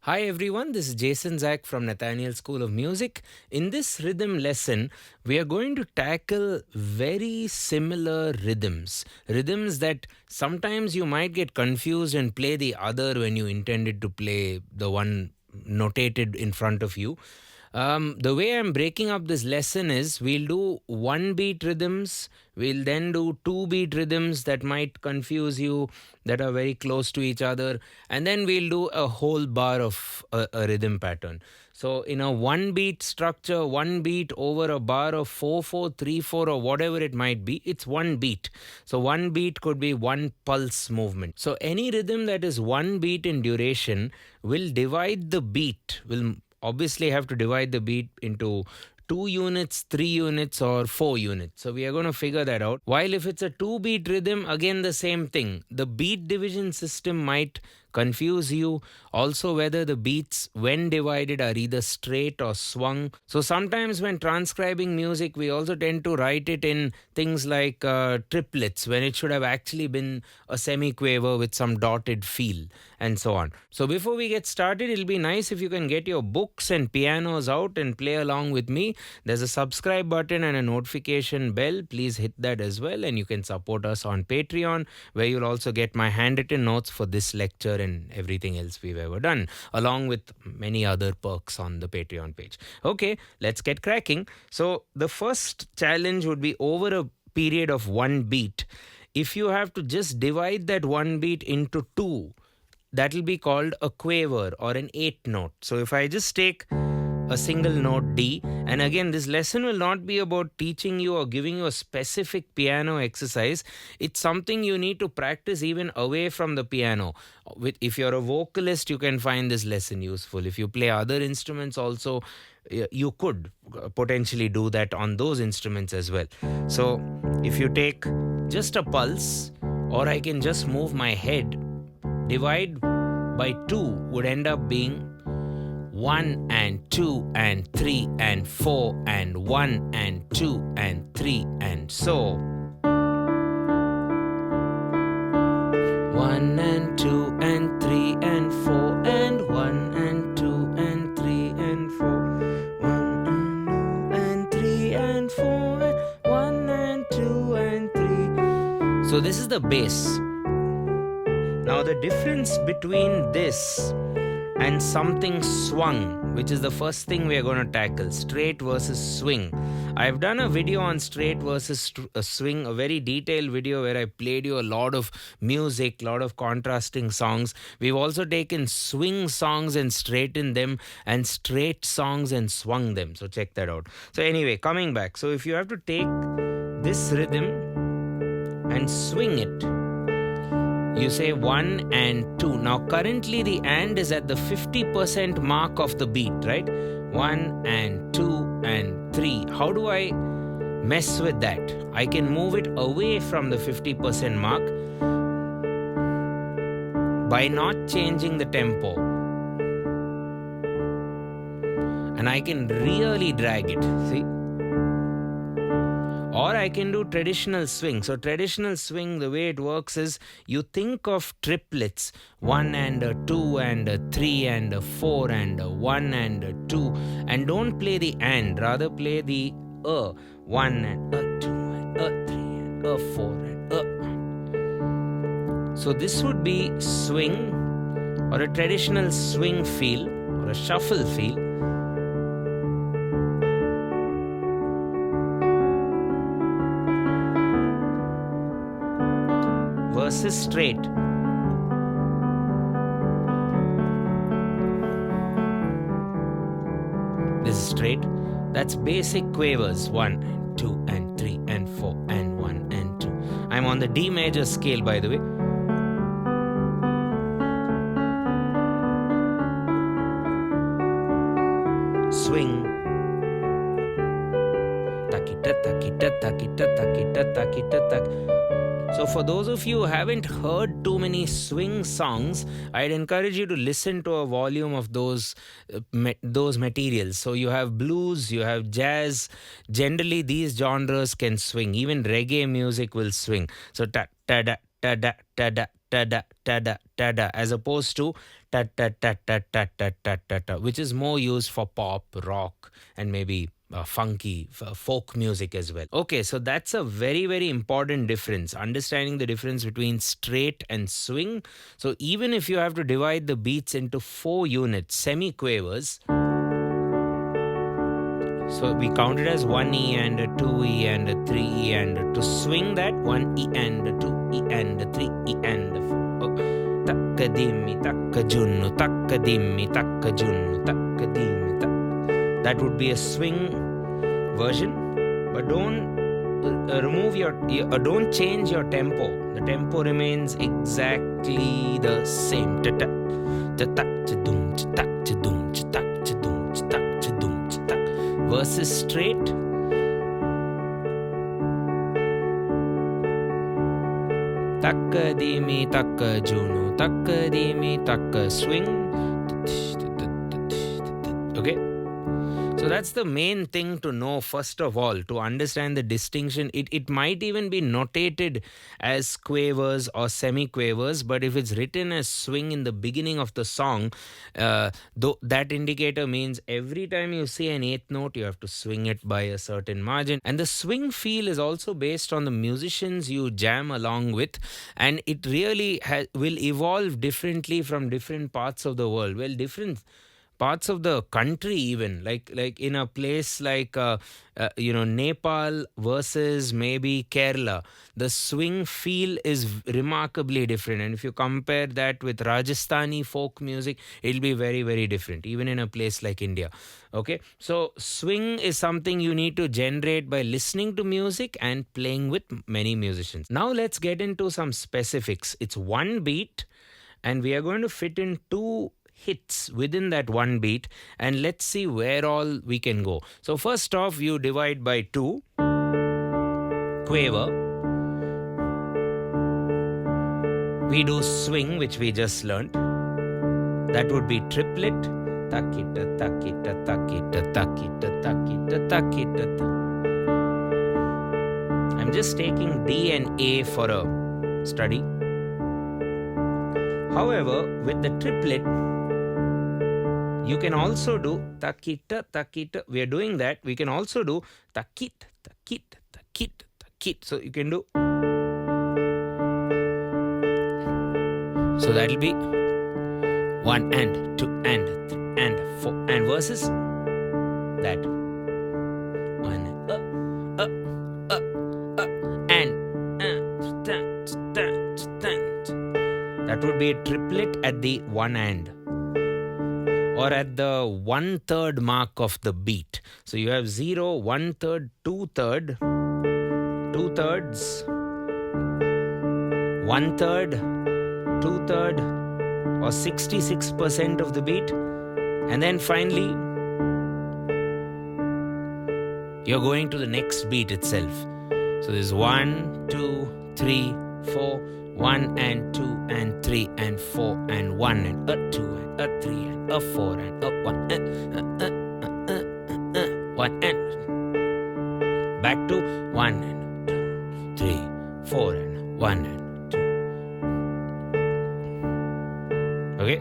Hi everyone, this is Jason Zach from Nathaniel School of Music. In this rhythm lesson, we are going to tackle very similar rhythms. Rhythms that sometimes you might get confused and play the other when you intended to play the one notated in front of you. The way I'm breaking up this lesson is we'll do one beat rhythms, we'll then do two beat rhythms that might confuse you, that are very close to each other, and then we'll do a whole bar of a rhythm pattern. So, in a one beat structure, one beat over a bar of 4/4, 3/4, or whatever it might be, it's one beat. So, one beat could be one pulse movement. So, any rhythm that is one beat in duration will divide the beat, will obviously have to divide the beat into 2 units, 3 units, or 4 units. So we are going to figure that out. While if it's a two beat rhythm, again the same thing. The beat division system might confuse you. Also, whether the beats, when divided, are either straight or swung. So sometimes when transcribing music, we also tend to write it in things like triplets when it should have actually been a semiquaver with some dotted feel and so on. So before we get started, it'll be nice if you can get your books and pianos out and play along with me. There's a subscribe button and a notification bell. Please hit that as well, and you can support us on Patreon, where you'll also get my handwritten notes for this lecture and everything else we've ever done, along with many other perks on the Patreon page. Okay, let's get cracking. So the first challenge would be over a period of one beat. If you have to just divide that one beat into two, that will be called a quaver or an 8 note. So if I just take a single note D, and again, this lesson will not be about teaching you or giving you a specific piano exercise. It's something you need to practice even away from the piano. If you're a vocalist, you can find this lesson useful. If you play other instruments also, you could potentially do that on those instruments as well. So if you take just a pulse, or I can just move my head, divide by 2 would end up being 1 and 2 and 3 and 4 and 1 and 2 and 3 and so 1 and 2 and 3 and 4 and 1 and 2 and 3 and 4 1 and 2 and 3 and 4 and 1 and 2 and 3. So this is the bass. Now the difference between this and something swung, which is the first thing we are going to tackle, straight versus swing. I've done a video on straight versus swing, a very detailed video where I played you a lot of music, a lot of contrasting songs. We've also taken swing songs and straightened them, and straight songs and swung them. So check that out. So anyway, coming back. So if you have to take this rhythm and swing it, you say 1 and 2. Now currently the and is at the 50% mark of the beat, right? 1 and 2 and 3. How do I mess with that? I can move it away from the 50% mark by not changing the tempo. And I can really drag it, see? Or I can do traditional swing. So traditional swing, the way it works is you think of triplets, 1 and a 2 and a 3 and a 4 and a 1 and a 2, and don't play the and, rather play the 1 and a 2 and a 3 and a 4 and a. So this would be swing, or a traditional swing feel, or a shuffle feel. Versus straight. This is straight. That's basic quavers. 1 and 2 and 3 and 4 and 1 and 2. I'm on the D major scale, by the way. Swing. Takita takita takita takita takita tak. So for those of you who haven't heard too many swing songs, I'd encourage you to listen to a volume of those materials. So you have blues, you have jazz. Generally, these genres can swing. Even reggae music will swing. So ta da ta da ta da ta da ta da ta da, as opposed to ta ta ta ta ta ta ta ta ta, which is more used for pop, rock, and maybe funky folk music as well. Okay, so that's a very, very important difference. Understanding the difference between straight and swing. So even if you have to divide the beats into 4 units, semi-quavers. So we count it as 1E and a 2E and a 3E, and to swing that 1E and a 2E and a 3E and a 4. Takkadimmi takkajunnu takkadimmi takkajunnu takkadimmi tak. That would be a swing version, but don't remove don't change your tempo. The tempo remains exactly the same. Ta ta ta ta dum ta ta dum ta ta dum ta ta dum ta. Versus straight. Takkadimi takkajunu takkadimi takka swing. Okay. So that's the main thing to know first of all, to understand the distinction. It might even be notated as quavers or semiquavers, but if it's written as swing in the beginning of the song, though that indicator means every time you see an eighth note, you have to swing it by a certain margin. And the swing feel is also based on the musicians you jam along with, and it really will evolve differently from different parts of the world. Well, different parts of the country, even like in a place like Nepal versus maybe Kerala, the swing feel is remarkably different. And if you compare that with Rajasthani folk music, it'll be very, very different, even in a place like India. Okay, so swing is something you need to generate by listening to music and playing with many musicians. Now let's get into some specifics. It's one beat, and we are going to fit in 2 hits within that one beat, and let's see where all we can go. So first off, you divide by 2. Quaver. We do swing, which we just learned. That would be triplet. Takita takita takita takita takita takita. I'm just taking D and A for a study. However, with the triplet, you can also do takita, takita. We are doing that. We can also do takit, takit, takit, takit. So you can do. So that'll be 1 and 2 and 3 and 4 and versus that 1 and that would be a triplet at the 1 and, or at the 1/3 mark of the beat. So you have 0, 1/3, 2/3, 2/3, 1/3, 2/3, or 66% of the beat. And then finally, you're going to the next beat itself. So there's 1, 2, 3, 4, 1 and 2 and 3 and 4 and 1 and a 2 and a 3 and a 4 and a 1 and back to 1 and 2, 3, 4 and 1 and 2. Okay?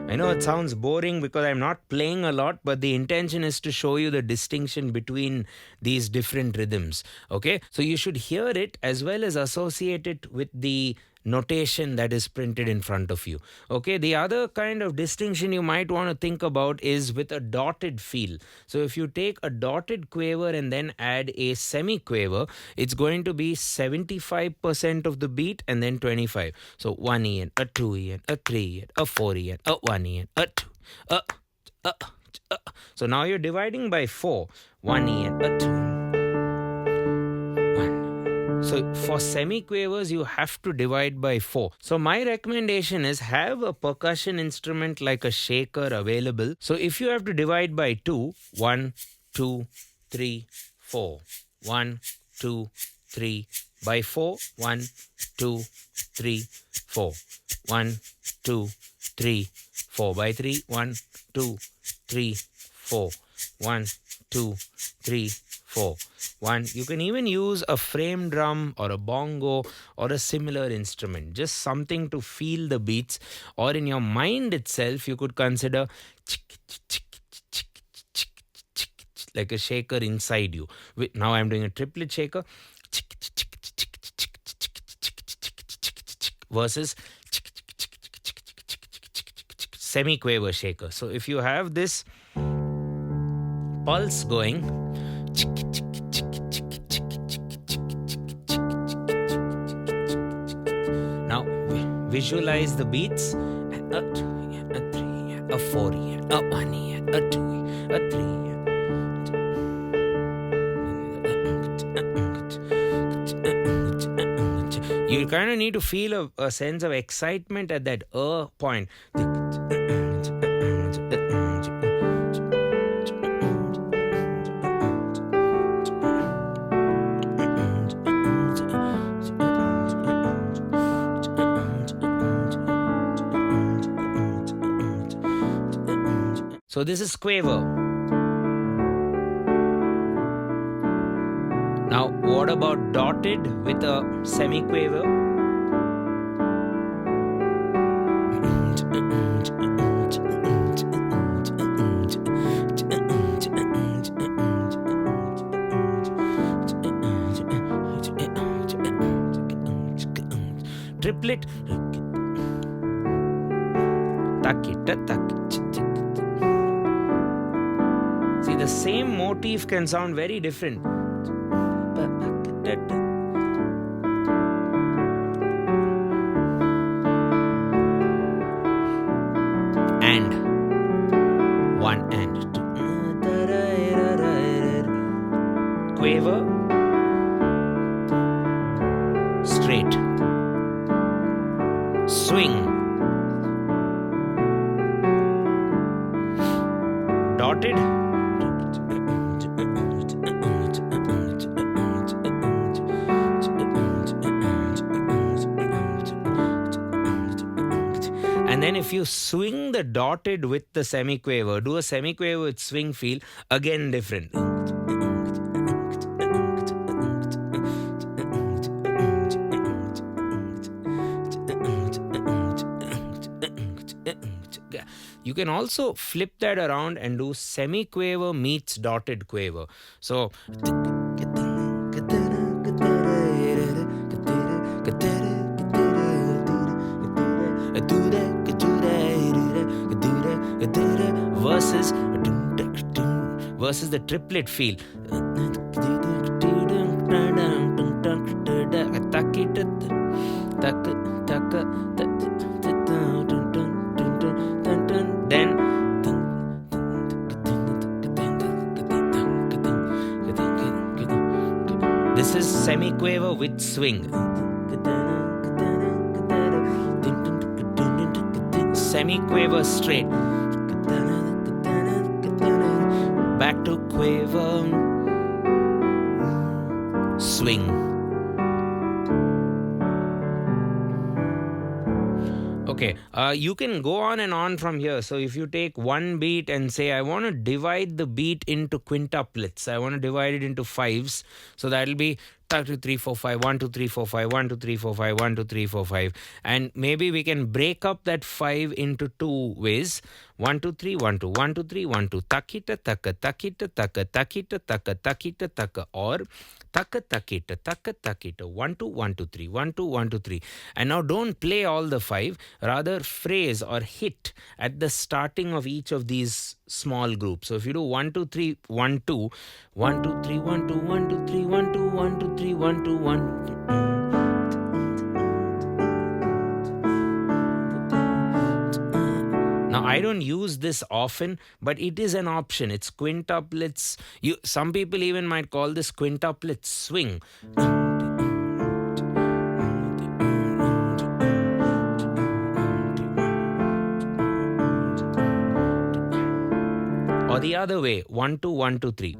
I know it sounds boring because I'm not playing a lot, but the intention is to show you the distinction between these different rhythms. Okay? So you should hear it as well as associate it with the notation that is printed in front of you. Okay, the other kind of distinction you might want to think about is with a dotted feel. So if you take a dotted quaver and then add a semiquaver, it's going to be 75% of the beat and then 25. So 1E and a 2E and a 3E and a 4E and a 1E and a 2. So now you're dividing by 4. 1E and a 2. So for semiquavers, you have to divide by 4. So my recommendation is have a percussion instrument like a shaker available. So if you have to divide by 2, 1, 2, 3, 4. 1, 2, 3. By 4, 1, 2, 3, 4. 1, 2, 3, 4. By 3, 1, 2, 3, 4. 1, 2, 3, 4. 1. You can even use a frame drum or a bongo or a similar instrument, just something to feel the beats. Or in your mind itself, you could consider like a shaker inside you. Now I'm doing a triplet shaker versus Semiquaver shaker. So if you have this pulse going, now visualize the beats. A 3, a 4, a 1, a 2, a 3. You kind of need to feel a sense of excitement at that point. So this is Quaver. Now, what about dotted with a semiquaver? Triplet. See, the same motif can sound very different. And 1 and 2. Quaver. Straight. Swing. Dotted. And then if you swing the dotted with the semiquaver, do a semiquaver with swing feel, again different. You can also flip that around and do semiquaver meets dotted quaver. So versus the triplet feel. Then this is semiquaver with swing. Semiquaver straight. Back to quaver. Swing. Okay, you can go on and on from here. So if you take one beat and say, I want to divide the beat into quintuplets. I want to divide it into fives. So that'll be 2, 3, 4, 5, 1, 2, 3, 4, 5, 1, 2, 3, 4, 5, 1, 2, 3, 4, 5. And maybe we can break up that 5 into 2 ways. 1, 2, 3, 1, 2, 1, 2, 3, 1, 2, takita, taka, takita, taka, takita, taka, takita, taka, or taka, takita, taka, takita, 1, 2, 1, 2, 3, 1, 2, 1, 2, 3. And now don't play all the 5, rather phrase or hit at the starting of each of these small groups. So if you do 1, 2, 3, 1, 2, 1, 2, 3, 1, 2, 1, 2, 3, 1, 2, 1, 2, 3, 1, 2, 1. Now, I don't use this often, but it is an option. It's quintuplets. Some people even might call this quintuplet swing. Or the other way, 1, 2, 1, 2, 3.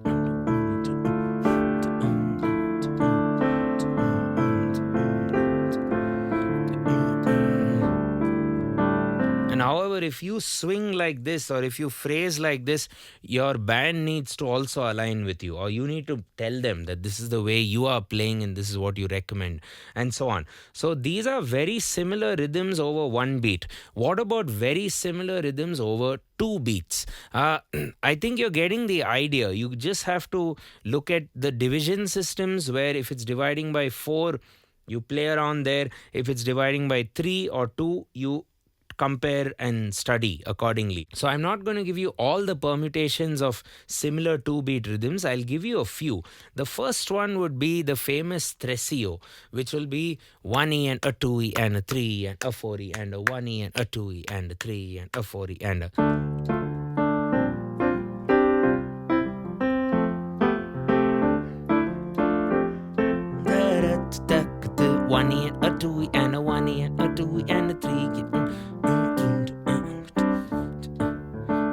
And however, if you swing like this or if you phrase like this, your band needs to also align with you, or you need to tell them that this is the way you are playing and this is what you recommend, and so on. So these are very similar rhythms over one beat. What about very similar rhythms over two beats? I think you're getting the idea. You just have to look at the division systems, where if it's dividing by 4, you play around there. If it's dividing by 3 or 2, you compare and study accordingly. So I'm not going to give you all the permutations of similar 2-beat rhythms. I'll give you a few. The first one would be the famous Tresillo, which will be 1E and a 2E and a 3E and a 4E and a 1E and a 2E and a 3E and a 4E and a... One E and a 2E and a 1E and a 2E and a 3E.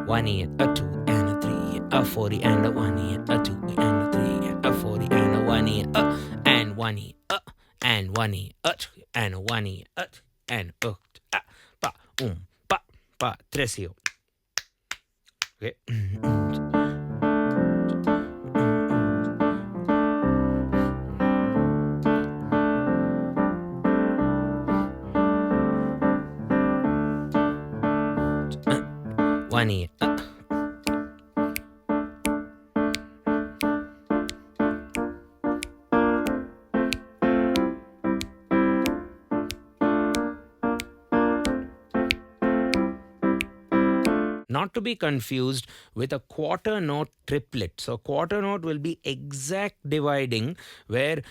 1E and a 2 and a 3 and a 4E and a 1E and a 2 and a 3 and a 4E and a 1E and 1E and 1E and 1E and pa pa Tresillo. Okay. One. Not to be confused with a quarter note triplet. So quarter note will be exact dividing, where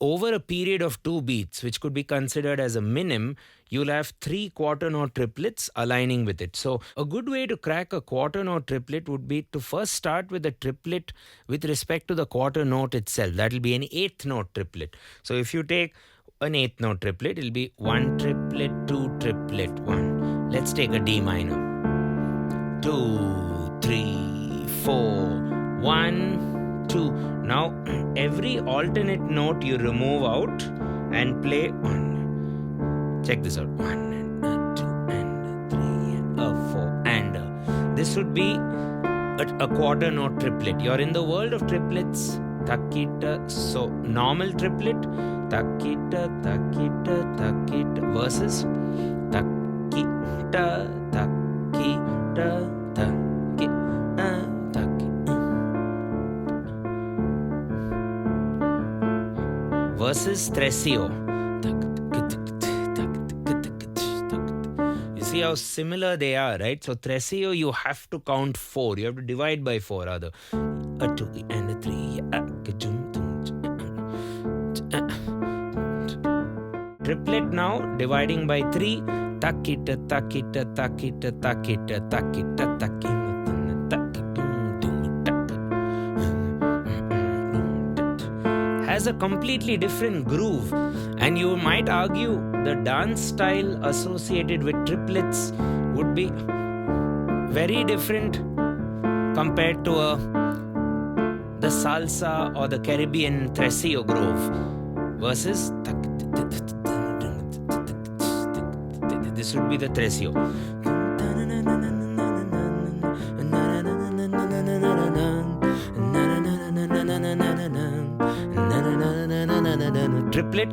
over a period of 2 beats, which could be considered as a minim, you'll have 3 quarter note triplets aligning with it. So a good way to crack a quarter note triplet would be to first start with a triplet with respect to the quarter note itself. That will be an 8th note triplet. So if you take an 8th note triplet, it'll be 1 triplet, 2 triplet, 1. Let's take a D minor. 2, 3, 4, 1, 2. Now every alternate note you remove out and play 1. Check this out. 1 and a 2 and a 3 and a 4 and this would be a quarter note triplet. You're in the world of triplets. Takita. So normal triplet. Takita, takita, takita versus takita, takita, takita, takita versus Tresillo. You see how similar they are, right? So Tresillo, you have to count 4. You have to divide by 4 rather. A 2 and a 3. Triplet now dividing by 3. Takita, takita, takita, takita, takita, takita. Has a completely different groove, and you might argue the dance style associated with triplets would be very different compared to the salsa or the Caribbean Tresillo groove versus this would be the Tresillo. Triplet.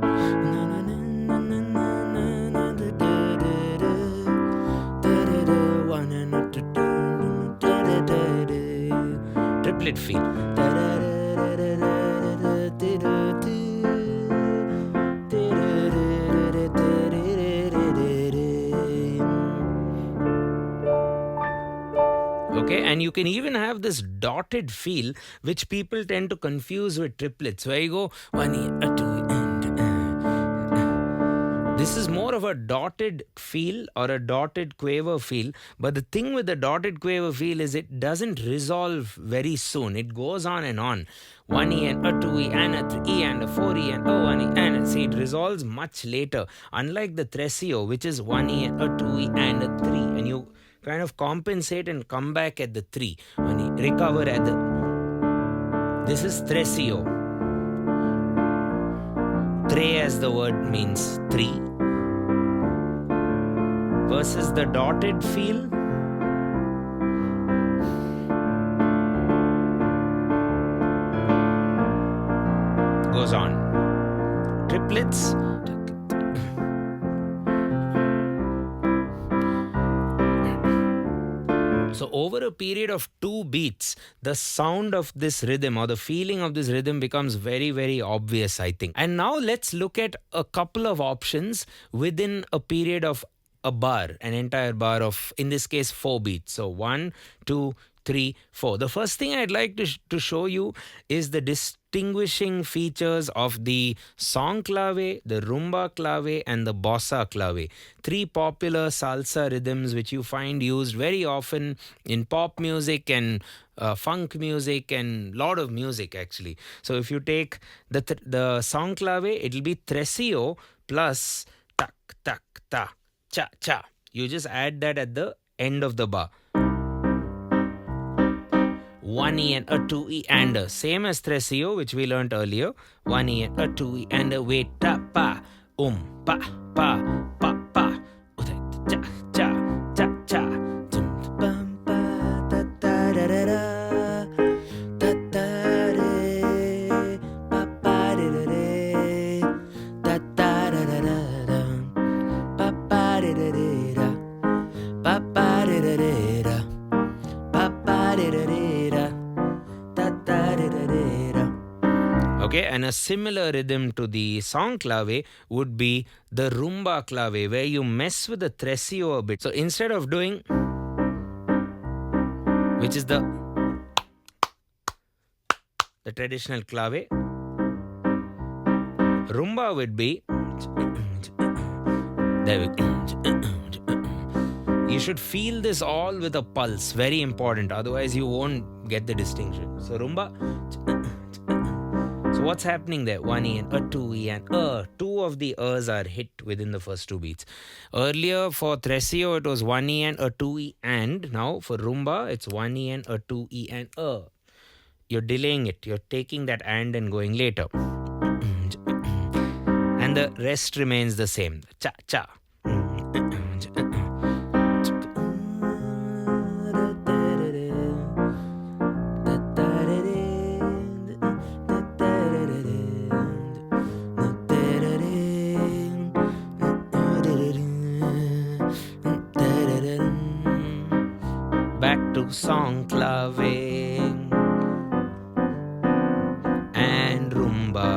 Triplet Feel. Okay, and you can even have this dotted feel, which people tend to confuse with triplets, where you go 1 E, a 2 E, and this is more of a dotted feel or a dotted quaver feel. But the thing with the dotted quaver feel is it doesn't resolve very soon. It goes on and on. 1 E and a 2 E and a 3 E and a 4 E and a 1 E and a, see, it resolves much later. Unlike the Tresillo, which is 1 E and a 2 E and a 3, and you kind of compensate and come back at the 3. Recover at the... This is Tresillo. Tre as the word means 3. versus the dotted feel. Goes on. Triplets. So over a period of 2 beats, the sound of this rhythm or the feeling of this rhythm becomes very, very obvious, I think. And now let's look at a couple of options within a period of a bar, an entire bar of, in this case, 4 beats. So 1, 2, 3, 4. The first thing I'd like to show you is the distinguishing features of the song clave, the rumba clave, and the bossa clave. 3 popular salsa rhythms which you find used very often in pop music and funk music and lot of music actually. So if you take the song clave, it'll be tresillo plus tak tak ta cha cha. You just add that at the end of the bar. 1E and a 2E and a. Same as tresillo, which we learnt earlier. 1E and a 2E and a. Wait, ta, pa, pa, pa, pa, pa. Cha, cha, cha, cha. Bum, pa, ta, ta, da, da, da. Ta, ta, re. Pa, pa, da, da, da. Ta, ta, da, da, da, da. Pa, pa, da, da, da. Pa, pa, da, da, da. Pa, pa, da, da, da. Okay, and a similar rhythm to the song clave would be the rumba clave, where you mess with the tresillo a bit. So instead of doing, which is the traditional clave, rumba would be, there we go. You should feel this all with a pulse, very important, otherwise you won't get the distinction. So rumba. So what's happening there? 1E and a 2E and 2 of the are hit within the first 2 beats. Earlier for tresillo it was 1E and a 2E and. Now for rumba it's 1E and a 2E and You're delaying it. You're taking that and going later. And the rest remains the same. Cha cha. Back to song clave and rumba.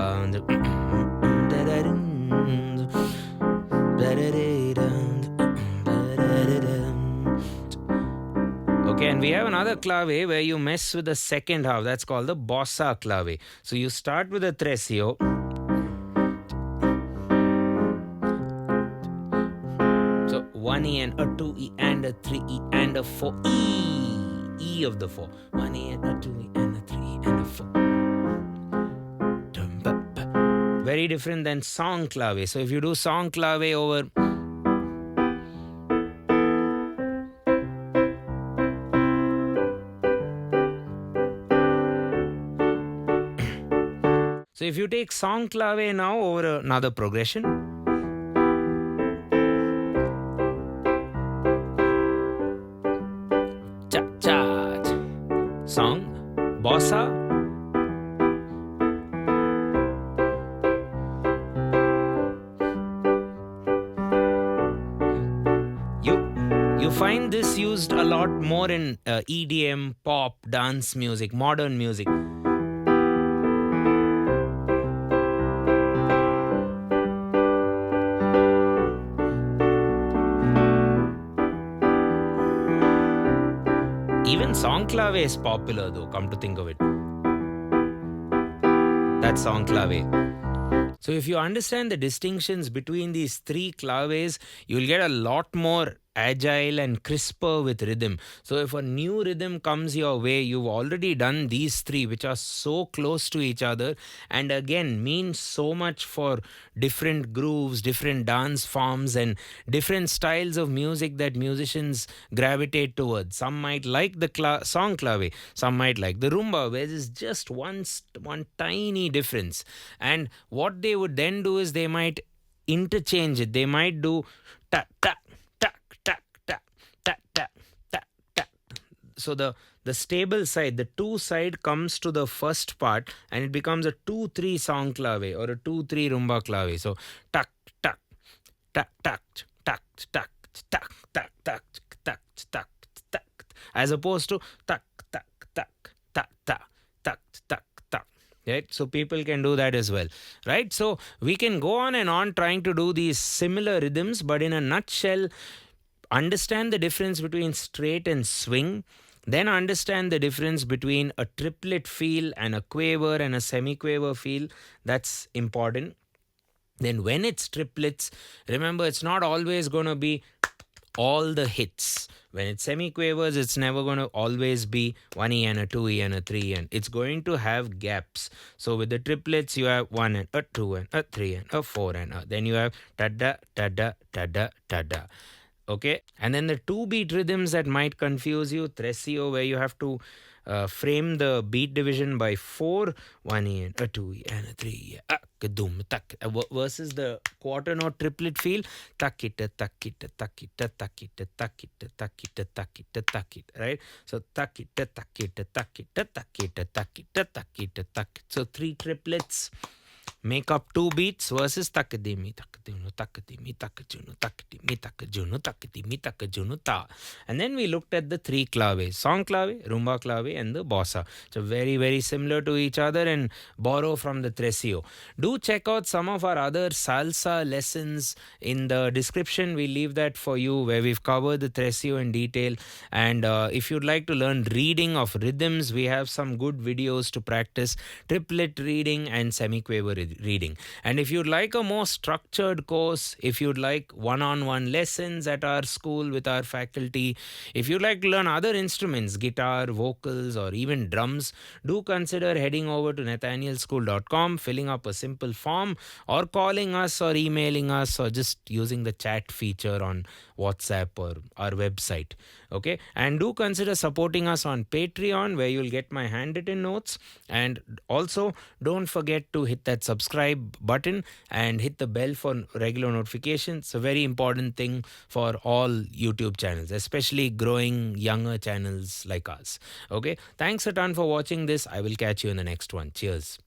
Okay, and we have another clave where you mess with the second half. That's called the bossa clave. So you start with a tresillo. So 1E and a 2E and a 3E and a 4E. E of the 4. 1E and a 2E and a 3E and a 4. Very different than song clave. So if you do song clave over so if you take song clave now over another progression, cha cha, song, bossa, you find this used a lot more in EDM, pop, dance music, modern music. Even song clave is popular though, come to think of it. That's song clave. So if you understand the distinctions between these 3 claves, you'll get a lot more agile and crisper with rhythm. So if a new rhythm comes your way, you've already done these 3 which are so close to each other and again mean so much for different grooves, different dance forms and different styles of music that musicians gravitate towards. Some might like the song clave, some might like the rumba, where there's just one tiny difference. And what they would then do is they might interchange it. They might do ta ta ta ta So the stable side, the 2 side comes to the first part and it becomes a 2-3 song clave or a 2-3 rumba clave. So tak tak tak tak tak tak tak tak tak tak tak tak, as opposed to tak tak tak tak tak tak tak tak. Right, so people can do that as well, right? So we can go on and on trying to do these similar rhythms, but in a nutshell, understand the difference between straight and swing, then understand the difference between a triplet feel and a quaver and a semiquaver feel. That's important. Then when it's triplets, remember it's not always going to be all the hits. When it's semiquavers, it's never going to always be 1E and a 2E and a 3, and it's going to have gaps. So with the triplets, you have 1 and a 2 and a 3 and a 4 and then you have tada tada tada tada. Okay, and then the 2 beat rhythms that might confuse you, Tresillo, where you have to frame the beat division by 4, 1E and a 2E and a 3, versus the quarter note triplet feel, takita takita takita takita takita takita takita takita, right? So takita takita takita takita takita takita takita. So 3 triplets make up 2 beats versus takadimi takadimi takadimi takajunu takadimi takajunu takadimi takajunu ta. And then we looked at the 3 claves: song clave, rumba clave, and the bossa. So very, very similar to each other and borrow from the Tresillo. Do check out some of our other salsa lessons in the description. We leave that for you, where we've covered the Tresillo in detail. And if you'd like to learn reading of rhythms, we have some good videos to practice triplet reading and semiquaver reading. And if you'd like a more structured course, if you'd like one-on-one lessons at our school with our faculty, if you'd like to learn other instruments, guitar, vocals, or even drums, do consider heading over to nathanielschool.com, filling up a simple form, or calling us or emailing us, or just using the chat feature on WhatsApp or our website. Okay, and do consider supporting us on Patreon, where you'll get my handwritten notes. And also don't forget to hit that subscribe button and hit the bell for regular notifications. It's a very important thing for all YouTube channels, especially growing younger channels like us. Okay, thanks a ton for watching this. I will catch you in the next one. Cheers.